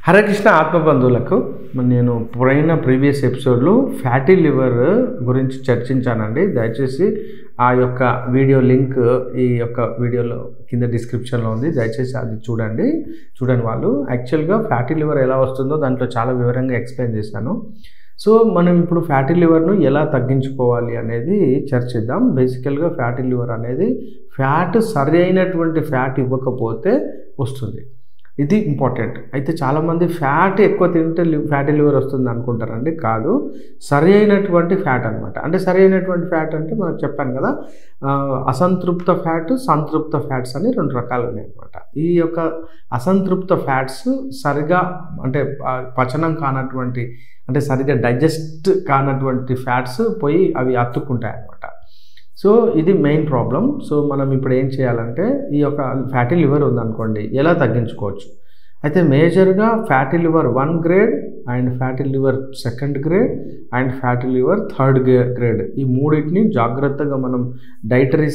హరే కృష్ణ ఆత్మబంధువులకు నేను ప్రీవియస్ ఎపిసోడ్లో fatty liver గురించి చర్చించానండి. దయచేసి ఆ యొక్క వీడియో లింక్ ఈ యొక్క వీడియోలో కింద డిస్క్రిప్షన్లో ఉంది. దయచేసి అది చూడండి వాళ్ళు. యాక్చువల్గా ఫ్యాటీ లివర్ ఎలా వస్తుందో దాంట్లో చాలా వివరంగా ఎక్స్ప్లెయిన్ చేశాను. సో మనం ఇప్పుడు ఫ్యాటీ లివర్ను ఎలా తగ్గించుకోవాలి అనేది చర్చిద్దాం. బేసికల్గా ఫ్యాటీ లివర్ అనేది ఫ్యాట్ సరి అయినటువంటి ఫ్యాట్ ఇవ్వకపోతే వస్తుంది. ఇది ఇంపార్టెంట్. అయితే చాలామంది ఫ్యాట్ ఎక్కువ తింటే ఫ్యాటీ లివర్ వస్తుంది అనుకుంటారండి. కాదు, సరి అయినటువంటి ఫ్యాట్ అనమాట. అంటే సరి అయినటువంటి ఫ్యాట్ అంటే మనం చెప్పాను కదా, అసంతృప్త ఫ్యాట్, సంతృప్త ఫ్యాట్స్ అని రెండు రకాలు ఉన్నాయి అనమాట. ఈ యొక్క అసంతృప్త ఫ్యాట్స్ సరిగా అంటే పచనం కానటువంటి అంటే సరిగా డైజెస్ట్ కానటువంటి ఫ్యాట్స్ పోయి అవి అతుక్కుంటాయి అన్నమాట. సో ఇది మెయిన్ ప్రాబ్లం. సో మనం ఇప్పుడు ఏం చేయాలంటే ఈ యొక్క ఫ్యాటీ లివర్ ఉందనుకోండి, ఎలా తగ్గించుకోవచ్చు. అయితే మేజర్గా fatty liver 1 grade and fatty liver 2nd grade and fatty liver 3rd grade, ఈ మూడింటిని జాగ్రత్తగా మనం డైటరీ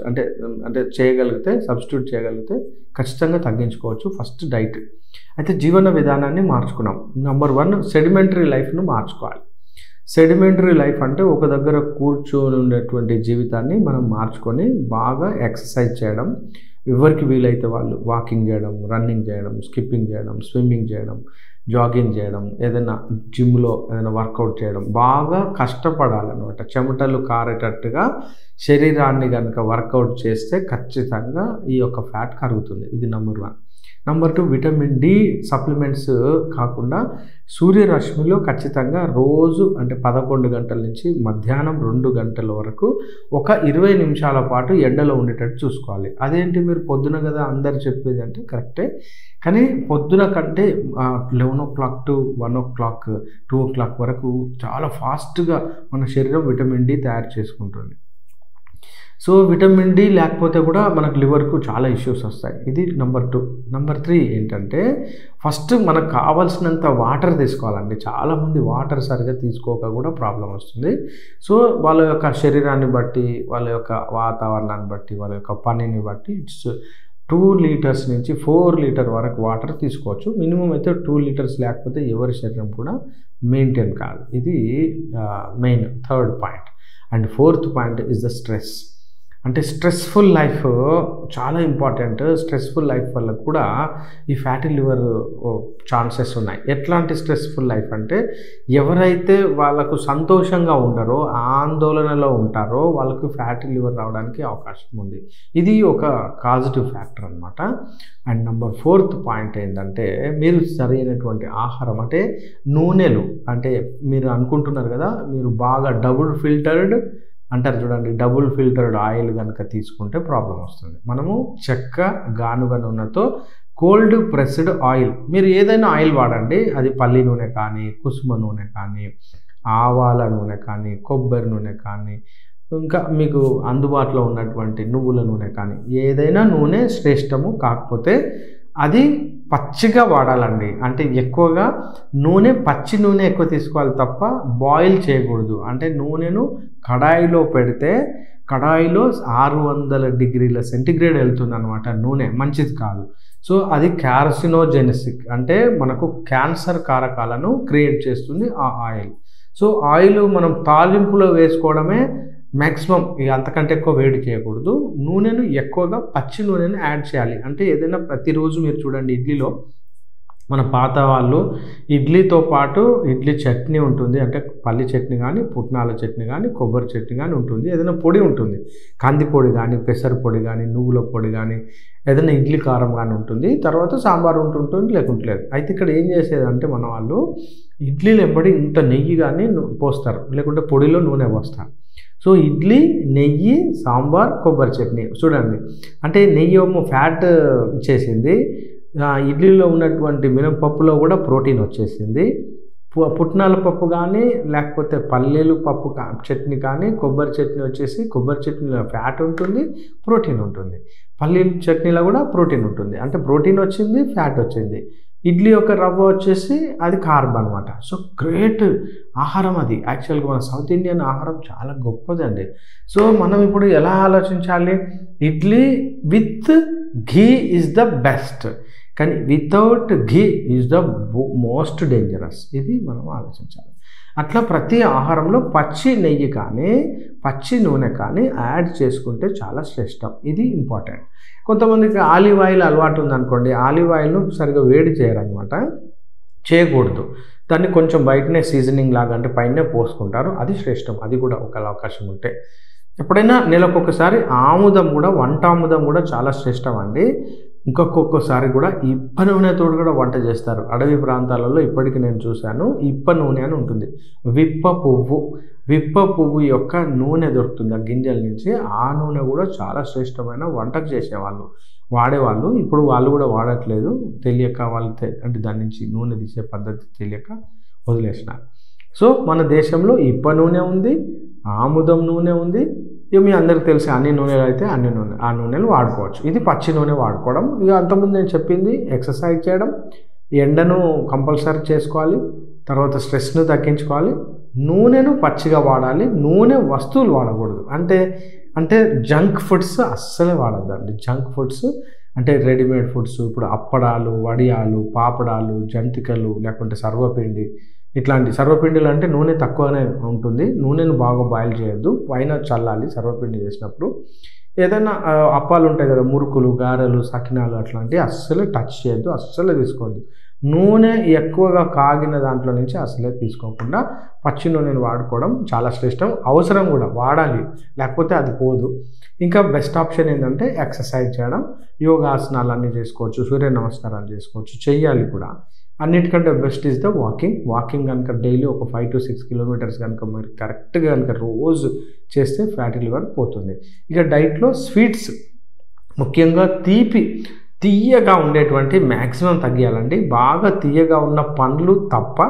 అంటే చేయగలిగితే, సబ్స్టిట్యూట్ చేయగలిగితే ఖచ్చితంగా తగ్గించుకోవచ్చు. First diet. అయితే జీవన విధానాన్ని మార్చుకున్నాం. నెంబర్ 1 సెడిమెంటరీ లైఫ్ను మార్చుకోవాలి. సెడిమెంటరీ లైఫ్ అంటే ఒక దగ్గర కూర్చొని ఉండేటువంటి జీవితాన్ని మనం మార్చుకొని బాగా ఎక్సర్సైజ్ చేయడం, ఎవరికి వీలైతే వాళ్ళు వాకింగ్ చేయడం, రన్నింగ్ చేయడం, స్కిప్పింగ్ చేయడం, స్విమ్మింగ్ చేయడం, జాగింగ్ చేయడం, ఏదైనా జిమ్లో ఏదైనా వర్కౌట్ చేయడం, బాగా కష్టపడాలన్నమాట. చెమటలు కారేటట్టుగా శరీరాన్ని కనుక వర్కౌట్ చేస్తే ఖచ్చితంగా ఈ యొక్క ఫ్యాట్ కరుగుతుంది. ఇది number 1. Number 2 vitamin D supplements కాకుండా సూర్యరశ్మిలో ఖచ్చితంగా రోజు అంటే 11 గంటల నుంచి మధ్యాహ్నం 2 గంటల వరకు ఒక 20 నిమిషాల పాటు ఎండలో ఉండేటట్టు చూసుకోవాలి. అదేంటి మీరు పొద్దున కదా అందరు చెప్పేది అంటే కరెక్టే, కానీ పొద్దున కంటే 11 o'clock to 1 o'clock 2 o'clock వరకు చాలా ఫాస్ట్గా మన శరీరం విటమిన్ డి తయారు చేసుకుంటుంది. సో విటమిన్ డి లేకపోతే కూడా మనకు లివర్కు చాలా ఇష్యూస్ వస్తాయి. ఇది నెంబర్ 2. నెంబర్ 3 ఏంటంటే ఫస్ట్ మనకు కావాల్సినంత వాటర్ తీసుకోవాలండి. చాలామంది వాటర్ సరిగా తీసుకోక కూడా ప్రాబ్లం వస్తుంది. సో వాళ్ళ యొక్క శరీరాన్ని బట్టి, వాళ్ళ యొక్క వాతావరణాన్ని బట్టి, వాళ్ళ యొక్క పనిని బట్టి 2 లీటర్స్ నుంచి 4 లీటర్ వరకు వాటర్ తీసుకోవచ్చు. మినిమం అయితే 2 లీటర్స్ లేకపోతే ఎవరి శరీరం కూడా మెయింటైన్ కాదు. ఇది main 3rd point. And 4th point is the stress. అంటే స్ట్రెస్ఫుల్ లైఫ్ చాలా ఇంపార్టెంట్. స్ట్రెస్ఫుల్ లైఫ్ వల్ల కూడా ఈ ఫ్యాటీ లివర్ ఛాన్సెస్ ఉన్నాయి. ఎట్లాంటి స్ట్రెస్ఫుల్ లైఫ్ అంటే ఎవరైతే వాళ్ళకు సంతోషంగా ఉండరో, ఆందోళనలో ఉంటారో వాళ్ళకు ఫ్యాటీ లివర్ రావడానికి అవకాశం ఉంది. ఇది ఒక కాజిటివ్ ఫ్యాక్టర్ అనమాట. అండ్ నెంబర్ 4th పాయింట్ ఏంటంటే మీరు సరైనటువంటి ఆహారం అంటే నూనెలు, అంటే మీరు అనుకుంటున్నారు కదా, మీరు బాగా డబుల్ ఫిల్టర్డ్ అంటారు చూడండి, డబుల్ ఫిల్టర్డ్ ఆయిల్ కనుక తీసుకుంటే ప్రాబ్లం వస్తుంది. మనము చెక్క, గానుగ నూనెతో కోల్డ్ ప్రెస్డ్ ఆయిల్, మీరు ఏదైనా ఆయిల్ వాడండి, అది పల్లి నూనె కానీ, కుసుమ నూనె కానీ, ఆవాల నూనె కానీ, కొబ్బరి నూనె కానీ, ఇంకా మీకు అందుబాటులో ఉన్నటువంటి నువ్వుల నూనె కానీ, ఏదైనా నూనె శ్రేష్టము. కాకపోతే అది పచ్చిగా వాడాలండి. అంటే ఎక్కువగా నూనె, పచ్చి నూనె ఎక్కువ తీసుకోవాలి తప్ప బాయిల్ చేయకూడదు. అంటే నూనెను కడాయిలో పెడితే కడాయిలో 600 డిగ్రీల సెంటిగ్రేడ్ వెళ్తుంది అనమాట. నూనె మంచిది కాదు. సో అది కార్సినోజెనిసిక్, అంటే మనకు క్యాన్సర్ కారకాలను క్రియేట్ చేస్తుంది ఆ ఆయిల్. సో ఆయిల్ మనం తాలింపులో వేసుకోవడమే మ్యాక్సిమం, ఇక అంతకంటే ఎక్కువ వేడి చేయకూడదు. నూనెను ఎక్కువగా పచ్చి నూనెను యాడ్ చేయాలి. అంటే ఏదైనా ప్రతిరోజు మీరు చూడండి, ఇడ్లీలో మన పాత వాళ్ళు ఇడ్లీతో పాటు ఇడ్లీ చట్నీ ఉంటుంది. అంటే పల్లి చట్నీ కానీ, పుట్నాల చట్నీ కానీ, కొబ్బరి చట్నీ కానీ ఉంటుంది. ఏదైనా పొడి ఉంటుంది, కంది పొడి కానీ, పెసర పొడి కానీ, నువ్వుల పొడి కానీ, ఏదైనా ఇడ్లీ కారం కానీ ఉంటుంది. తర్వాత సాంబార్ ఉంటుంటుంది, లేకుంటలేదు. అయితే ఇక్కడ ఏం చేసేదంటే మన వాళ్ళు ఇడ్లీలు ఎంబడి ఇంత నెయ్యి కానీ పోస్తారు, లేకుంటే పొడిలో నూనె పోస్తారు. సో ఇడ్లీ, నెయ్యి, సాంబార్, కొబ్బరి చట్నీ చూడండి. అంటే నెయ్యి ఏమో ఫ్యాట్ చేసింది, ఇడ్లీలో ఉన్నటువంటి మినపప్పులో కూడా ప్రోటీన్ వచ్చేసింది. పుట్నాల పప్పు కానీ, లేకపోతే పల్లీలు పప్పు చట్నీ కానీ, కొబ్బరి చట్నీ వచ్చేసి కొబ్బరి చట్నీలో ఫ్యాట్ ఉంటుంది, ప్రోటీన్ ఉంటుంది. పల్లీల చట్నీలో కూడా ప్రోటీన్ ఉంటుంది. అంటే ప్రోటీన్ వచ్చింది, ఫ్యాట్ వచ్చింది. ఇడ్లీ యొక్క రవ్వ వచ్చేసి అది కార్బ్ అనమాట. సో గ్రేట్ ఆహారం అది. యాక్చువల్గా మన సౌత్ ఇండియన్ ఆహారం చాలా గొప్పదండి. సో మనం ఇప్పుడు ఎలా ఆలోచించాలి, idli with ghee is the best. కానీ without ghee is the most dangerous. ఇది మనం ఆలోచించాలి. అట్లా ప్రతి ఆహారంలో పచ్చి నెయ్యి కానీ పచ్చి నూనె కానీ యాడ్ చేసుకుంటే చాలా శ్రేష్టం. ఇది ఇంపార్టెంట్. కొంతమందికి ఆలివ్ ఆయిల్ అలవాటు ఉందనుకోండి, ఆలివ్ ఆయిల్ను సరిగ్గా వేడి చేయరనమాట, చేయకూడదు. దాన్ని కొంచెం బయటనే సీజనింగ్ లాగా అంటే పైనే పోసుకుంటారు. అది శ్రేష్టం. అది కూడా ఒక అవకాశం ఉంటే ఎప్పుడైనా నెలకొకసారి ఆముదం కూడా, వంట ఆముదం కూడా చాలా శ్రేష్టం అండి. ఇంకొకసారి కూడా ఇప్ప నూనెతో కూడా వంట చేస్తారు. అడవి ప్రాంతాలలో ఇప్పటికీ నేను చూశాను, ఇప్ప నూనె అని ఉంటుంది. విప్ప పువ్వు యొక్క నూనె దొరుకుతుంది ఆ గింజల నుంచి. ఆ నూనె కూడా చాలా శ్రేష్టమైన వంటకు చేసేవాళ్ళు, వాడేవాళ్ళు. ఇప్పుడు వాళ్ళు కూడా వాడట్లేదు, తెలియక వాళ్ళు అంటే దాని నుంచి నూనె తీసే పద్ధతి తెలియక వదిలేసినారు. సో మన దేశంలో ఇప్ప నూనె ఉంది, ఆముదం నూనె ఉంది. ఇక మీ అందరికి తెలిసి అన్ని నూనెలు అయితే అన్ని నూనె ఆ నూనెలు వాడుకోవచ్చు. ఇది పచ్చి నూనె వాడుకోవడం. ఇక అంతకుముందు నేను చెప్పింది ఎక్సర్సైజ్ చేయడం, ఎండను కంపల్సరీ చేసుకోవాలి, తర్వాత స్ట్రెస్ను తగ్గించుకోవాలి, నూనెను పచ్చిగా వాడాలి, నూనె వస్తువులు వాడకూడదు. అంటే జంక్ ఫుడ్స్ అస్సలే వాడద్దండి. జంక్ ఫుడ్స్ అంటే రెడీమేడ్ ఫుడ్స్, ఇప్పుడు అప్పడాలు, వడియాలు, పాపడాలు, జంతికలు, లేకుంటే సర్వపిండి, ఇట్లాంటి సర్వపిండిలు అంటే నూనె తక్కువనే ఉంటుంది. నూనెను బాగా బాయిల్ చేయొద్దు, పైన చల్లాలి. సర్వపిండి చేసినప్పుడు ఏదైనా అప్పాలు ఉంటాయి కదా, మురుకులు, గారెలు, సకినాలు, అట్లాంటివి అస్సలే టచ్ చేయొద్దు, అస్సలే తీసుకోవద్దు. నూనె ఎక్కువగా కాగిన దాంట్లో నుంచి అసలే తీసుకోకుండా పచ్చి నూనెను వాడుకోవడం చాలా శ్రేష్టం. అవసరం కూడా వాడాలి, లేకపోతే అది పోదు. ఇంకా బెస్ట్ ఆప్షన్ ఏంటంటే ఎక్సర్సైజ్ చేయడం, యోగాసనాలు అన్నీ చేసుకోవచ్చు, సూర్య నమస్కారాలు చేసుకోవచ్చు, చెయ్యాలి కూడా. అన్నిటికంటే బెస్ట్ ఈజ్ ద వాకింగ్ కనుక డైలీ ఒక 5 to 6 kilometers కనుక మీరు కరెక్ట్గా కనుక రోజు చేస్తే ఫ్యాటీ లివర్ పోతుంది. ఇక డైట్లో స్వీట్స్, ముఖ్యంగా తీయగా ఉండేటువంటి మ్యాక్సిమం తగ్గియాలండి. బాగా తీయగా ఉన్న పండ్లు తప్ప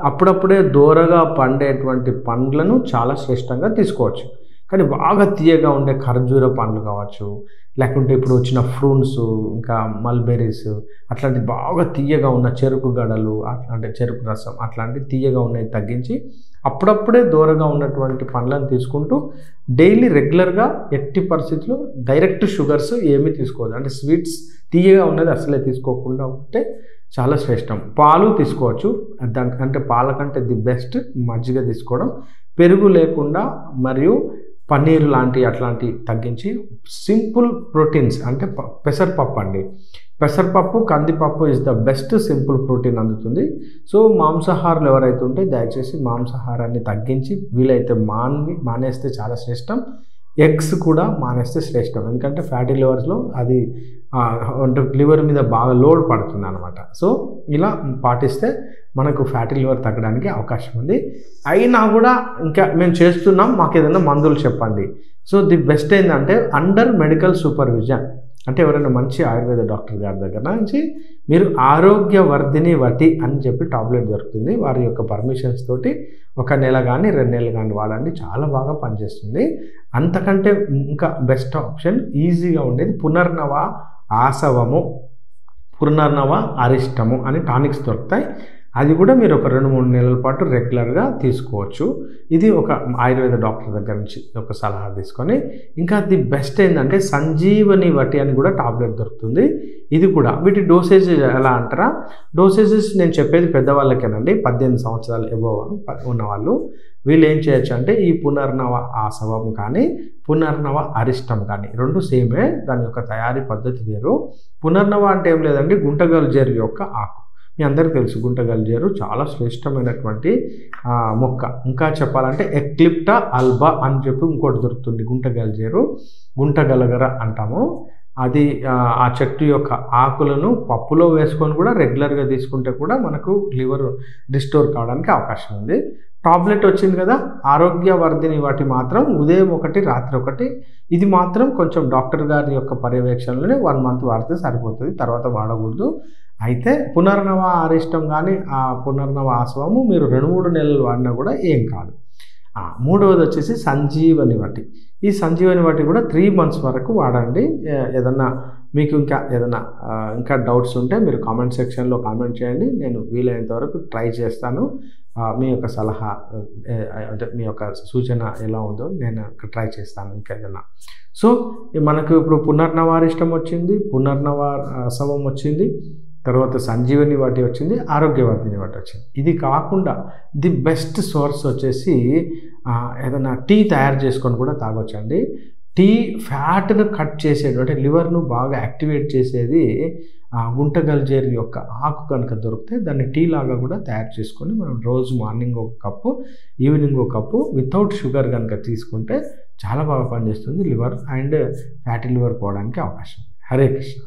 అప్పుడప్పుడే దూరగా పండేటువంటి పండ్లను చాలా శ్రేష్టంగా తీసుకోవచ్చు. కానీ బాగా తీయగా ఉండే ఖర్జూర పండ్లు కావచ్చు, లేకుంటే ఇప్పుడు వచ్చిన ఫ్రూట్స్, ఇంకా మల్బెర్రీస్, అట్లాంటి బాగా తీయగా ఉన్న చెరుకు గడలు, అట్లాంటి చెరుకు రసం, అట్లాంటి తీయగా ఉన్నవి తగ్గించి అప్పుడప్పుడే దూరంగా ఉన్నటువంటి పండ్లను తీసుకుంటూ డైలీ రెగ్యులర్గా ఎట్టి పరిస్థితుల్లో డైరెక్ట్ షుగర్స్ ఏమీ తీసుకోవద్దు. అంటే స్వీట్స్ తీయగా ఉన్నది అసలే తీసుకోకుండా ఉంటే చాలా శ్రేష్టం. పాలు తీసుకోవచ్చు, దానికంటే పాల కంటే ది బెస్ట్ మజ్జిగ తీసుకోవడం. పెరుగు లేకుండా మరియు పన్నీర్ అట్లాంటివి తగ్గించి సింపుల్ ప్రోటీన్స్ అంటే పెసరపప్పు అండి. పెసరపప్పు, కందిపప్పు is the best simple protein అందుతుంది. సో మాంసాహారులు ఎవరైతే ఉంటే దయచేసి మాంసాహారాన్ని తగ్గించి వీలైతే మానేస్తే చాలా శ్రేష్టం. ఎగ్స్ కూడా మానేస్తే శ్రేష్టం, ఎందుకంటే ఫ్యాటీ లివర్స్లో అది అంటే లివర్ మీద బాగా లోడ్ పడుతుంది అనమాట. సో ఇలా పాటిస్తే మనకు ఫ్యాటీ లివర్ తగ్గడానికి అవకాశం ఉంది. అయినా కూడా ఇంకా మేము చేస్తున్నాం, మాకు ఏదైనా మందులు చెప్పండి. సో ది బెస్ట్ ఏంటంటే అండర్ మెడికల్ సూపర్విజన్, అంటే ఎవరైనా మంచి ఆయుర్వేద డాక్టర్ గారి దగ్గర నుంచి మీరు ఆరోగ్యవర్ధిని వటి అని చెప్పి టాబ్లెట్ దొరుకుతుంది. వారి యొక్క పర్మిషన్స్ తోటి 1 నెల కానీ 2 నెలలు కానీ వాడండి, చాలా బాగా పనిచేస్తుంది. అంతకంటే ఇంకా బెస్ట్ ఆప్షన్ ఈజీగా ఉండేది పునర్నవ ఆసవము, పునర్నవ అరిష్టము అని టానిక్స్ దొరుకుతాయి. అది కూడా మీరు ఒక 2-3 నెలల పాటు రెగ్యులర్గా తీసుకోవచ్చు. ఇది ఒక ఆయుర్వేద డాక్టర్ దగ్గర నుంచి ఒక సలహా తీసుకొని. ఇంకా ది బెస్ట్ ఏంటంటే సంజీవని వటి అని కూడా టాబ్లెట్ దొరుకుతుంది. ఇది కూడా వీటి డోసేజ్ ఎలా అంటారా, డోసేజెస్ నేను చెప్పేది పెద్దవాళ్ళకేనండి. 18 సంవత్సరాలు ఎబోవ్ ఉన్నవాళ్ళు వీళ్ళు ఏం చేయొచ్చు అంటే ఈ పునర్నవ ఆసవం కానీ పునర్నవ అరిష్టం కానీ రెండు సేమే, దాని యొక్క తయారీ పద్ధతి వేరు. పునర్నవ అంటే ఏం లేదండి, గుంటగల్జేరు యొక్క ఆకు. మీ అందరికీ తెలుసు గుంటగల్జేరు చాలా శ్రేష్టమైనటువంటి మొక్క. ఇంకా చెప్పాలంటే ఎక్లిప్టా అల్బా అని చెప్పి ఇంకోటి దొరుకుతుంది గుంటగల్జేరు, గుంటగలగర అంటాము. అది ఆ చెట్టు యొక్క ఆకులను పప్పులో వేసుకొని కూడా రెగ్యులర్గా తీసుకుంటే కూడా మనకు లివర్ రిస్టోర్ కావడానికి అవకాశం ఉంది. టాబ్లెట్ వచ్చింది కదా ఆరోగ్యవర్ధిని వాటి మాత్రం ఉదయం 1 రాత్రి 1, ఇది మాత్రం కొంచెం డాక్టర్ గారి యొక్క పర్యవేక్షణలోనే 1 month వాడితే సరిపోతుంది, తర్వాత వాడకూడదు. అయితే పునర్నవ అరిష్టం కానీ ఆ పునర్నవ ఆసవము మీరు 2-3 నెలలు వాడినా కూడా ఏం కాదు. మూడవది వచ్చేసి సంజీవని వటి. ఈ సంజీవని వటి కూడా 3 months వరకు వాడండి. ఏదన్నా మీకు ఇంకా ఏదైనా ఇంకా డౌట్స్ ఉంటే మీరు కామెంట్ సెక్షన్లో కామెంట్ చేయండి. నేను వీలైనంత వరకు ట్రై చేస్తాను. మీ యొక్క సలహా అంటే మీ యొక్క సూచన ఎలా ఉందో నేను ట్రై చేస్తాను ఇంకేదైనా. సో మనకు ఇప్పుడు పునర్నవారిష్టం వచ్చింది, పునర్నవాసవం వచ్చింది, తర్వాత సంజీవని వాటి వచ్చింది, ఆరోగ్యవర్ధిని వాటి వచ్చింది. ఇది కాకుండా ది బెస్ట్ సోర్స్ వచ్చేసి ఏదైనా టీ తయారు చేసుకొని కూడా తాగొచ్చండి. టీ ఫ్యాట్ను కట్ చేసేది అంటే లివర్ను బాగా యాక్టివేట్ చేసేది గుంటగల్జేరు యొక్క ఆకు కనుక దొరికితే దాన్ని టీ లాగా కూడా తయారు చేసుకొని మనం రోజు మార్నింగ్ ఒక కప్పు, ఈవినింగ్ ఒక కప్పు వితౌట్ షుగర్ కనుక తీసుకుంటే చాలా బాగా పనిచేస్తుంది లివర్ అండ్ ఫ్యాటీ లివర్ పోవడానికి అవకాశం ఉంది. హరే కృష్ణ.